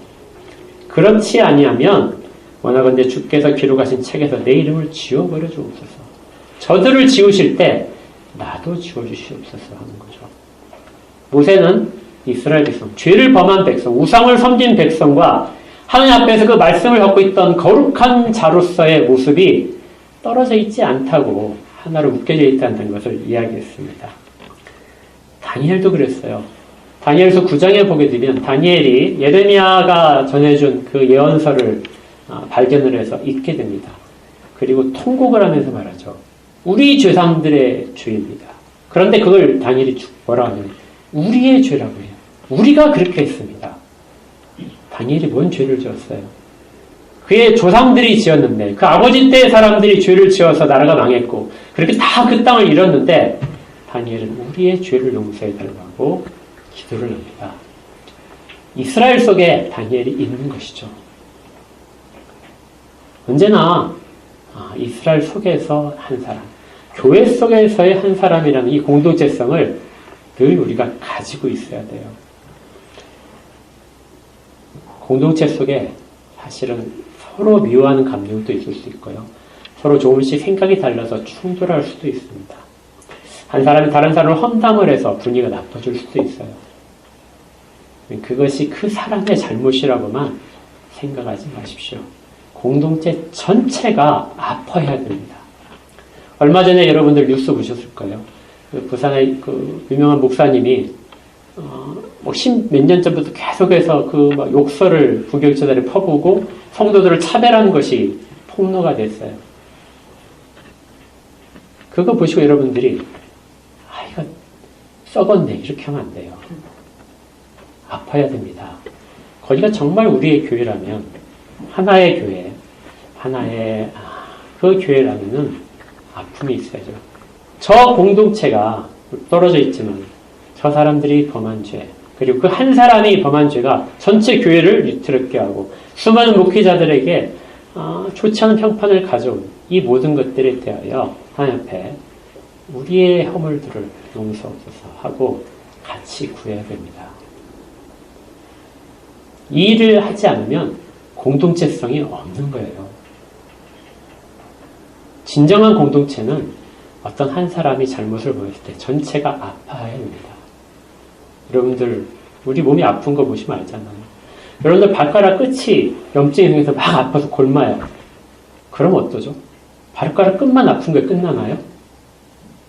그렇지 아니하면 원하건대 주께서 기록하신 책에서 내 이름을 지워버려 주옵소서. 저들을 지우실 때 나도 지워주시옵소서 하는 거죠. 모세는 이스라엘 백성, 죄를 범한 백성, 우상을 섬긴 백성과 하나님 앞에서 그 말씀을 갖고 있던 거룩한 자로서의 모습이 떨어져 있지 않다고 하나로 묶여져 있다는 것을 이야기했습니다. 다니엘도 그랬어요. 다니엘서 9장에 보게 되면 다니엘이 예레미야가 전해준 그 예언서를 발견을 해서 읽게 됩니다. 그리고 통곡을 하면서 말하죠. 우리 죄상들의 죄입니다. 그런데 그걸 다니엘이 뭐라 하냐면 우리의 죄라고 해요. 우리가 그렇게 했습니다. 다니엘이 뭔 죄를 지었어요? 그의 조상들이 지었는데 그 아버지 때의 사람들이 죄를 지어서 나라가 망했고 그렇게 다 그 땅을 잃었는데 다니엘은 우리의 죄를 용서해 달라고 기도를 합니다. 이스라엘 속에 다니엘이 있는 것이죠. 언제나 이스라엘 속에서 한 사람, 교회 속에서의 한 사람이라는 이 공동체성을 늘 우리가 가지고 있어야 돼요. 공동체 속에 사실은 서로 미워하는 감정도 있을 수 있고요. 서로 조금씩 생각이 달라서 충돌할 수도 있습니다. 한 사람이 다른 사람을 험담을 해서 분위기가 나빠질 수도 있어요. 그것이 그 사람의 잘못이라고만 생각하지 마십시오. 공동체 전체가 아파야 됩니다. 얼마 전에 여러분들 뉴스 보셨을 거예요. 부산의 그 유명한 목사님이 몇 년 전부터 계속해서 그 욕설을 부교육자들에 퍼부고 성도들을 차별하는 것이 폭로가 됐어요. 그거 보시고 여러분들이 이거 썩었네 이렇게 하면 안 돼요. 아파야 됩니다. 거기가 정말 우리의 교회라면 하나의 교회, 하나의 그 교회라면은 아픔이 있어야죠. 저 공동체가 떨어져 있지만 저 사람들이 범한 죄, 그리고 그 한 사람이 범한 죄가 전체 교회를 위태롭게 하고 수많은 목회자들에게 좋지 않은 평판을 가져온 이 모든 것들에 대하여 하나님 앞에 우리의 허물들을 용서옵소서 하고 같이 구해야 됩니다. 이 일을 하지 않으면 공동체성이 없는 거예요. 진정한 공동체는 어떤 한 사람이 잘못을 보였을 때 전체가 아파야 됩니다. 여러분들 우리 몸이 아픈 거 보시면 알잖아요. 여러분들 발가락 끝이 염증이 생겨서 막 아파서 골마요. 그럼 어떠죠? 발가락 끝만 아픈 게 끝나나요?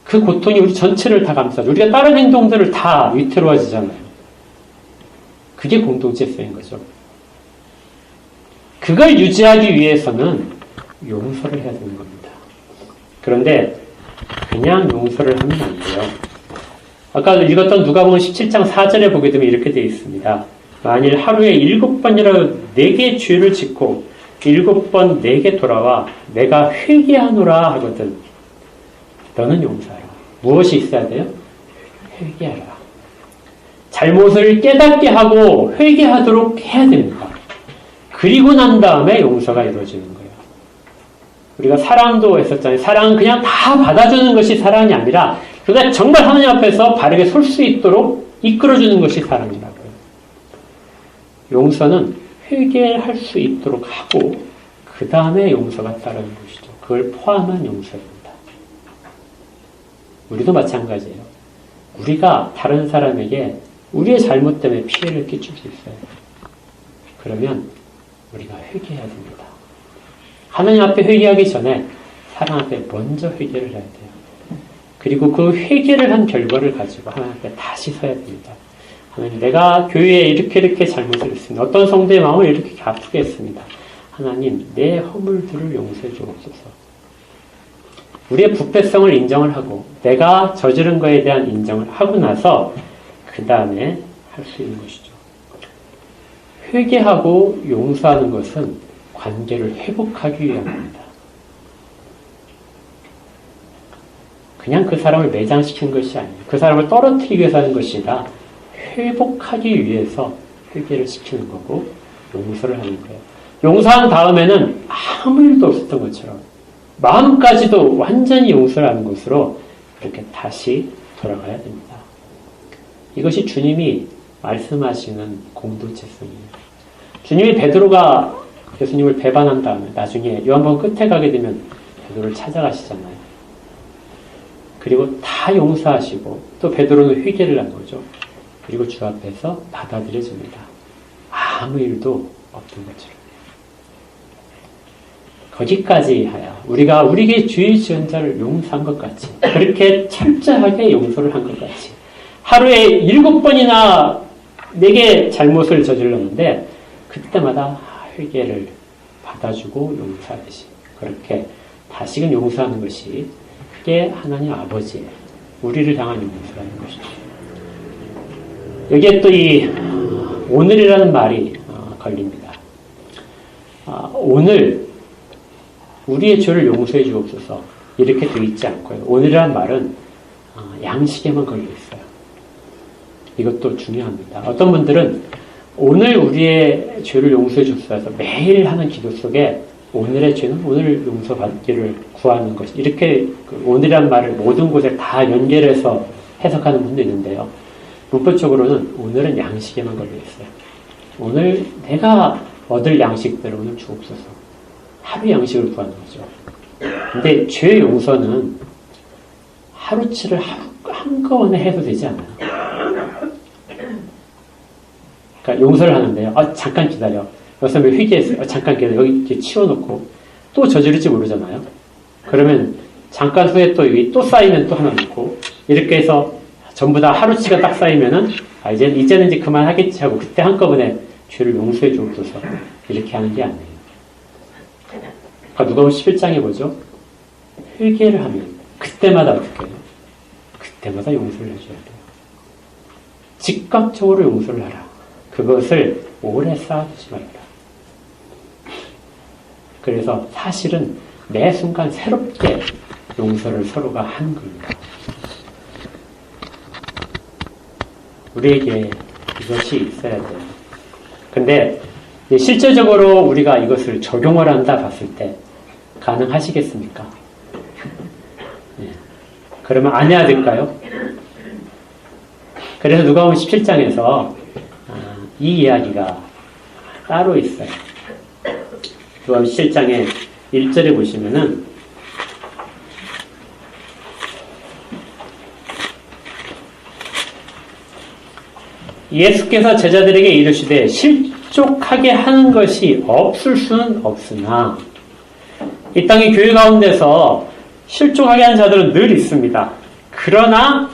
그 고통이 우리 전체를 다 감싸죠. 우리가 다른 행동들을 다 위태로워지잖아요. 그게 공동체성인 거죠. 그걸 유지하기 위해서는 용서를 해야 되는 겁니다. 그런데 그냥 용서를 하면 안 돼요. 아까 읽었던 누가복음 17장 4절에 보게 되면 이렇게 되어 있습니다. 만일 하루에 7번이라도 내게 죄를 짓고 7번 내게 돌아와 내가 회개하노라 하거든 너는 용서하라. 무엇이 있어야 돼요? 회개하라. 잘못을 깨닫게 하고 회개하도록 해야 됩니다. 그리고 난 다음에 용서가 이루어지는 거예요. 우리가 사랑도 했었잖아요. 사랑은 그냥 다 받아주는 것이 사랑이 아니라 그가 정말 하나님 앞에서 바르게 설 수 있도록 이끌어주는 것이 사랑이라고요. 용서는 회개할 수 있도록 하고 그 다음에 용서가 따르는 것이죠. 그걸 포함한 용서입니다. 우리도 마찬가지예요. 우리가 다른 사람에게 우리의 잘못 때문에 피해를 끼칠 수 있어요. 그러면 우리가 회개해야 됩니다. 하나님 앞에 회개하기 전에 사랑 앞에 먼저 회개를 해야 돼요. 그리고 그 회개를 한 결과를 가지고 하나님 앞에 다시 서야 됩니다. 하나님, 내가 교회에 이렇게 잘못을 했습니다. 어떤 성도의 마음을 이렇게 아프게 했습니다. 하나님, 내 허물들을 용서해 주옵소서. 우리의 부패성을 인정을 하고 내가 저지른 거에 대한 인정을 하고 나서 그 다음에 할 수 있는 것이죠. 회개하고 용서하는 것은 관계를 회복하기 위함입니다. 그냥 그 사람을 매장시키는 것이 아니에요. 그 사람을 떨어뜨리기 위해서 하는 것이 아니라 회복하기 위해서 회개를 시키는 거고 용서를 하는 거예요. 용서한 다음에는 아무 일도 없었던 것처럼 마음까지도 완전히 용서를 하는 것으로 그렇게 다시 돌아가야 됩니다. 이것이 주님이 말씀하시는 공동체성이에요. 주님이 베드로가 예수님을 배반한 다음에 나중에 요한복음 끝에 가게 되면 베드로를 찾아가시잖아요. 그리고 다 용서하시고 또 베드로는 회개를 한 거죠. 그리고 주 앞에서 받아들여집니다. 아무 일도 없던 것처럼. 거기까지 하여 우리가 우리에게 죄 지은 자를 용서한 것 같이, 그렇게 철저하게 용서를 한 것 같이, 하루에 7번이나 내게 잘못을 저질렀는데 그때마다 회개를 받아주고 용서하듯이 그렇게 다시금 용서하는 것이, 그게 하나님 아버지의 우리를 향한 용서라는 것이죠. 여기에 또 이 오늘이라는 말이 걸립니다. 오늘 우리의 죄를 용서해 주옵소서 이렇게 되어 있지 않고요. 오늘이라는 말은 양식에만 걸려 있어요. 이것도 중요합니다. 어떤 분들은 오늘 우리의 죄를 용서해 주옵소서 매일 하는 기도 속에 오늘의 죄는 오늘 용서받기를 구하는 것, 이렇게 오늘이란 말을 모든 곳에 다 연결해서 해석하는 분도 있는데요. 문법적으로는 오늘은 양식에만 걸려 있어요. 오늘 내가 얻을 양식대로 오늘 주옵소서. 하루 양식을 구하는 거죠. 근데 죄 용서는 하루치를 한꺼번에 해도 되지 않아요. 그러니까 용서를 하는데요. 잠깐 기다려. 여기서 왜 회개했어요? 잠깐 기다려. 여기 이렇게 치워놓고 또 저지를지 모르잖아요. 그러면 잠깐 후에 또 여기 또 쌓이면 또 하나 놓고 이렇게 해서 전부 다 하루치가 딱 쌓이면은 이제는 이제 그만하겠지 하고 그때 한꺼번에 죄를 용서해 주옵소서 이렇게 하는 게 아니에요. 그러니까 누가복음 11장에 보죠. 회개를 하면 그때마다 어떻게 해요? 그때마다 용서를 해줘야 돼요. 즉각적으로 용서를 하라. 그것을 오래 쌓아두지 말라. 그래서 사실은 매 순간 새롭게 용서를 서로가 하는 겁니다. 우리에게 이것이 있어야 돼요. 근데 실제적으로 우리가 이것을 적용을 한다 봤을 때 가능하시겠습니까? 네. 그러면 안 해야 될까요? 그래서 누가복음 17장에서 이 이야기가 따로 있어요. 누가복음 17장의 1절에 보시면은 예수께서 제자들에게 이르시되 실족하게 하는 것이 없을 수는 없으나 이 땅의 교회 가운데서 실족하게 하는 자들은 늘 있습니다. 그러나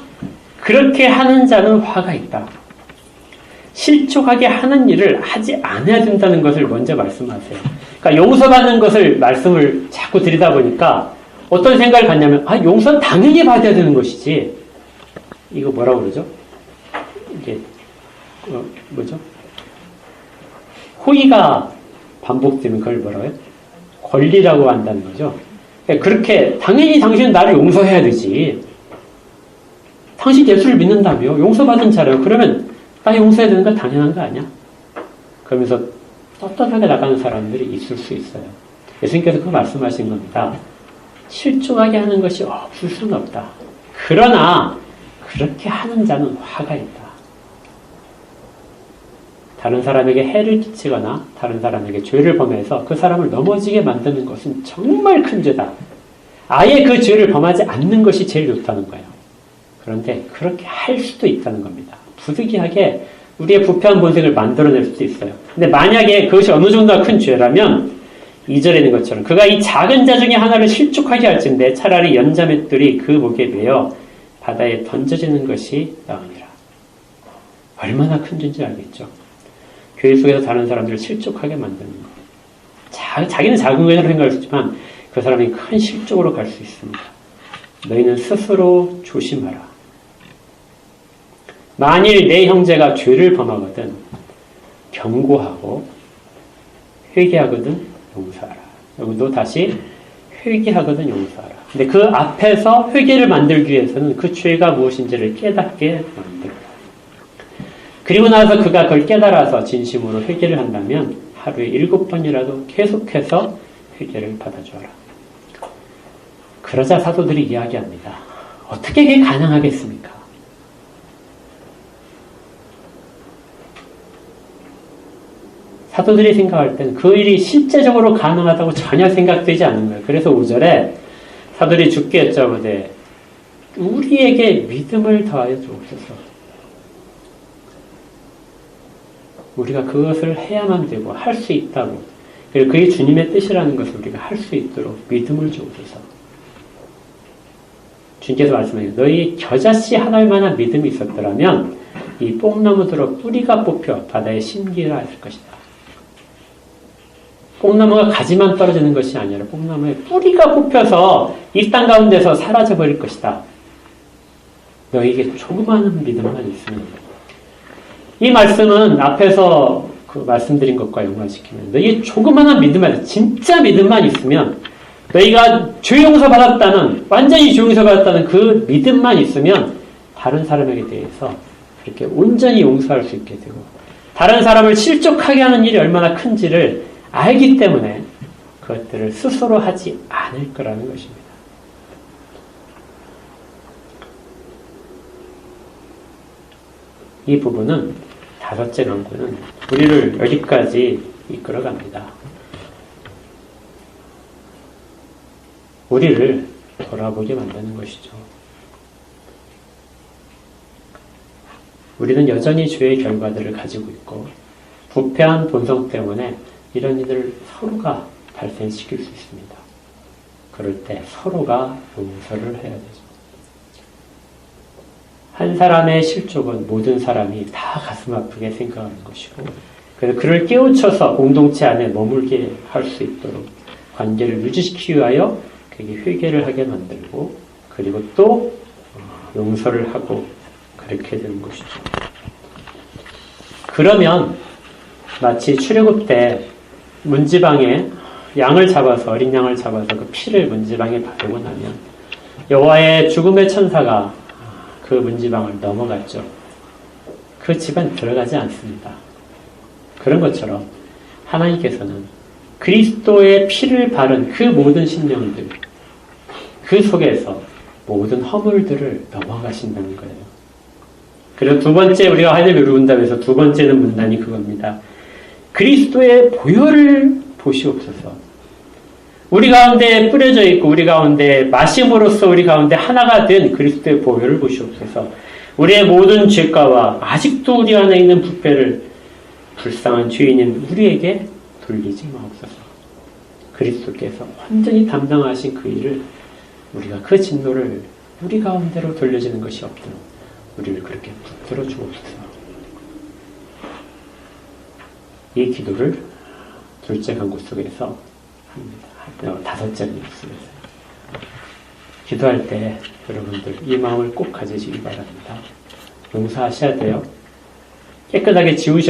그렇게 하는 자는 화가 있다. 실족하게 하는 일을 하지 않아야 된다는 것을 먼저 말씀하세요. 그러니까 용서받는 것을 말씀을 자꾸 드리다 보니까 어떤 생각을 갖냐면 용서는 당연히 받아야 되는 것이지. 이거 뭐라고 그러죠? 이게 뭐죠? 호의가 반복되면 그걸 뭐라고 해요? 권리라고 한다는 거죠. 그렇게 당연히 당신은 나를 용서해야 되지. 당신 예수를 믿는다며 용서받은 자래요. 그러면 나 용서해야 되는 건 당연한 거 아니야? 그러면서 떳떳하게 나가는 사람들이 있을 수 있어요. 예수님께서 그 말씀하신 겁니다. 실족하게 하는 것이 없을 수는 없다. 그러나 그렇게 하는 자는 화가 있다. 다른 사람에게 해를 끼치거나 다른 사람에게 죄를 범해서 그 사람을 넘어지게 만드는 것은 정말 큰 죄다. 아예 그 죄를 범하지 않는 것이 제일 좋다는 거예요. 그런데 그렇게 할 수도 있다는 겁니다. 부득이하게 우리의 부패한 본색을 만들어낼 수도 있어요. 근데 만약에 그것이 어느 정도가 큰 죄라면 2절에 있는 것처럼 그가 이 작은 자 중에 하나를 실족하게 할진대 차라리 연자맷돌이 그 목에 매어 바다에 던져지는 것이 나으니라. 얼마나 큰 죄인지 알겠죠? 교회 속에서 다른 사람들을 실족하게 만드는 것. 자기는 작은 거라고 생각할 수 있지만 그 사람이 큰 실족으로 갈 수 있습니다. 너희는 스스로 조심하라. 만일 내 형제가 죄를 범하거든 경고하고 회개하거든 용서하라. 여기도 다시 회개하거든 용서하라. 근데 그 앞에서 회개를 만들기 위해서는 그 죄가 무엇인지를 깨닫게 만들어라. 그리고 나서 그가 그걸 깨달아서 진심으로 회개를 한다면 하루에 7번이라도 계속해서 회개를 받아줘라. 그러자 사도들이 이야기합니다. 어떻게 그게 가능하겠습니까? 사도들이 생각할 때는 그 일이 실제적으로 가능하다고 전혀 생각되지 않는 거예요. 그래서 5절에 사도들이 주께 여쭤보되 우리에게 믿음을 더하여 주옵소서. 우리가 그것을 해야만 되고 할 수 있다고, 그리고 그게 주님의 뜻이라는 것을 우리가 할 수 있도록 믿음을 주옵소서. 주님께서 말씀하세요. 너희 겨자씨 하나일 만한 믿음이 있었더라면 이 뽕나무들로 뿌리가 뽑혀 바다에 심기라 했을 것이다. 뽕나무가 가지만 떨어지는 것이 아니라 뽕나무에 뿌리가 뽑혀서 이 땅 가운데서 사라져버릴 것이다. 너희에게 조그마한 믿음만 있으면. 이 말씀은 앞에서 그 말씀드린 것과 연관시키면 너희의 조그마한 믿음만, 진짜 믿음만 있으면, 너희가 죄 용서 받았다는, 완전히 죄 용서 받았다는 그 믿음만 있으면 다른 사람에게 대해서 그렇게 온전히 용서할 수 있게 되고, 다른 사람을 실족하게 하는 일이 얼마나 큰지를 알기 때문에 그것들을 스스로 하지 않을 거라는 것입니다. 이 부분은, 다섯째 강구는 우리를 여기까지 이끌어갑니다. 우리를 돌아보게 만드는 것이죠. 우리는 여전히 죄의 결과들을 가지고 있고 부패한 본성 때문에 이런 일을 서로가 발생시킬 수 있습니다. 그럴 때 서로가 용서를 해야 되죠. 한 사람의 실족은 모든 사람이 다 가슴 아프게 생각하는 것이고, 그래서 그를 깨우쳐서 공동체 안에 머물게 할 수 있도록 관계를 유지시키기 위하여 그에게 회개를 하게 만들고, 그리고 또 용서를 하고 그렇게 되는 것이죠. 그러면 마치 출애굽 때 문지방에 양을 잡아서, 어린 양을 잡아서 그 피를 문지방에 바르고 나면 여호와의 죽음의 천사가 그 문지방을 넘어갔죠. 그 집은 들어가지 않습니다. 그런 것처럼 하나님께서는 그리스도의 피를 바른 그 모든 심령들, 그 속에서 모든 허물들을 넘어가신다는 거예요. 그래서 두 번째, 우리가 하나님을 외운다면서 두 번째는 문단이 그겁니다. 그리스도의 보혈을 보시옵소서. 우리 가운데 뿌려져 있고 우리 가운데 마심으로써 우리 가운데 하나가 된 그리스도의 보혈을 보시옵소서. 우리의 모든 죄가와 아직도 우리 안에 있는 부패를 불쌍한 죄인인 우리에게 돌리지 마옵소서. 그리스도께서 완전히 담당하신 그 일을, 우리가 그 진노를 우리 가운데로 돌려지는 것이 없도록 우리를 그렇게 붙들어 주옵소서. 이 기도를 둘째 강구 속에서 합니다. 다섯째 강구 속에서. 기도할 때 여러분들 이 마음을 꼭 가지시기 바랍니다. 용서하셔야 돼요. 깨끗하게 지우셔야